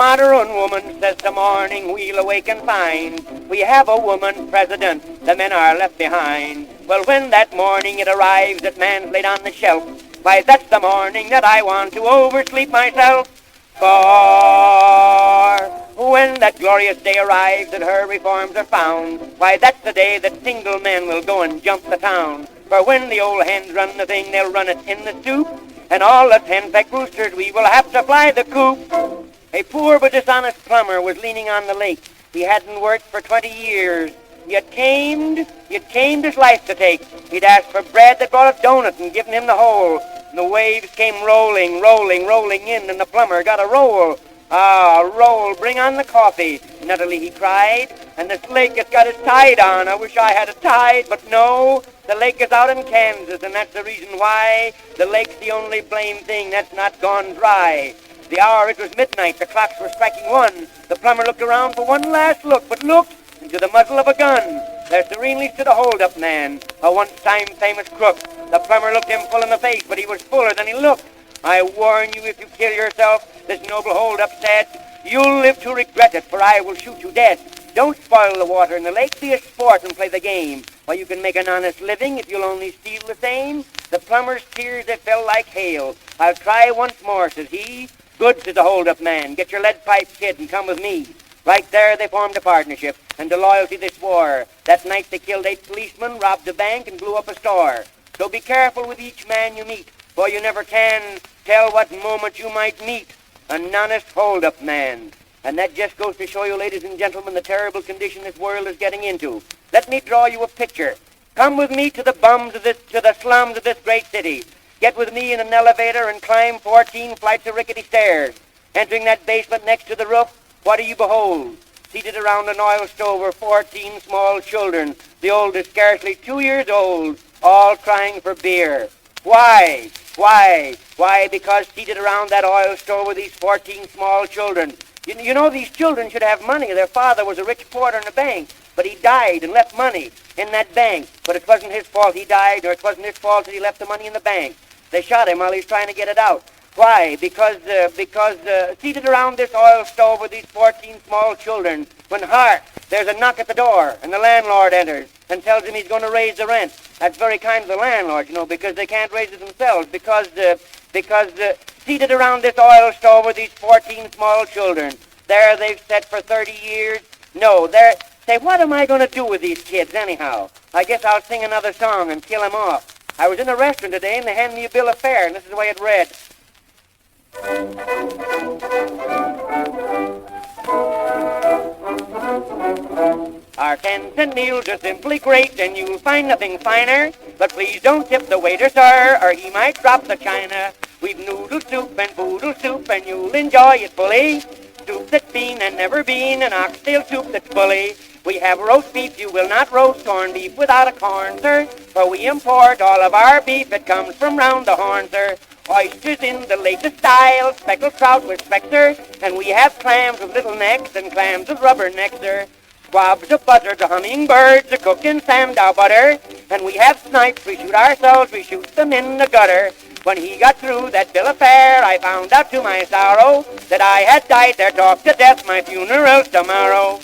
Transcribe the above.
modern woman says the morning we'll awake and find we have a woman president, the men are left behind. Well, when that morning it arrives that man's laid on the shelf, why, that's the morning that I want to oversleep myself. For when that glorious day arrives that her reforms are found, why, that's the day that single men will go and jump the town. For when the old hens run the thing, they'll run it in the stoop, and all the hen-pecked roosters, we will have to fly the coop. A poor but dishonest plumber was leaning on the lake. He hadn't worked for 20 years. Yet tamed his life to take. He'd asked for bread that brought a donut and given him the whole. And the waves came rolling in, and the plumber got a roll. Ah, roll, bring on the coffee. Nuttily he cried, and this lake has got its tide on. I wish I had a tide, but no, the lake is out in Kansas, and that's the reason why the lake's the only blame thing that's not gone dry. The hour, it was midnight, the clocks were striking 1. The plumber looked around for one last look, but looked into the muzzle of a gun. There serenely stood a hold-up man, a once-time famous crook. The plumber looked him full in the face, but he was fuller than he looked. I warn you, if you kill yourself, this noble hold-up said, you'll live to regret it, for I will shoot you dead. Don't spoil the water in the lake, be a sport and play the game. Why, you can make an honest living if you'll only steal the same. The plumber's tears, they fell like hail. I'll try once more, says he. Good, says the hold-up man, get your lead pipe, kid, and come with me. Right there they formed a partnership, and to loyalty they swore. That night they killed 8 policemen, robbed a bank, and blew up a store. So be careful with each man you meet, for you never can tell what moment you might meet an honest hold-up man. And that just goes to show you, ladies and gentlemen, the terrible condition this world is getting into. Let me draw you a picture. Come with me to the slums of this great city. Get with me in an elevator and climb 14 flights of rickety stairs. Entering that basement next to the roof, what do you behold? Seated around an oil stove were 14 small children, the oldest scarcely 2 years old, all crying for beer. Why? Because seated around that oil stove were these 14 small children. You know, these children should have money. Their father was a rich porter in a bank, but he died and left money in that bank. But it wasn't his fault he died, or it wasn't his fault that he left the money in the bank. They shot him while he was trying to get it out. Why? Because seated around this oil stove were these 14 small children. When hark, there's a knock at the door, and the landlord enters and tells him he's going to raise the rent. That's very kind of the landlord, you know, because they can't raise it themselves. Because seated around this oil stove were these 14 small children. There they've sat for 30 years. No, say, what am I going to do with these kids anyhow? I guess I'll sing another song and kill them off. I was in a restaurant today, and they handed me a bill of fare, and this is the way it read. Our 10-cent meals are simply great, and you'll find nothing finer. But please don't tip the waiter, sir, or he might drop the china. We've noodle soup and poodle soup, and you'll enjoy it fully. Soup that's been and never been, an oxtail soup that's bully. We have roast beef, you will not roast corned beef without a corn, sir. For we import all of our beef, it comes from round the horn, sir. Oysters in the latest style, speckled trout with specks, sir. And we have clams with little necks and clams with rubber necks, sir. Squabs of butter to hummingbirds, a cooked in sandow butter. And we have snipes, we shoot ourselves, we shoot them in the gutter. When he got through that bill of fare, I found out to my sorrow that I had died there, talked to death, my funeral's tomorrow.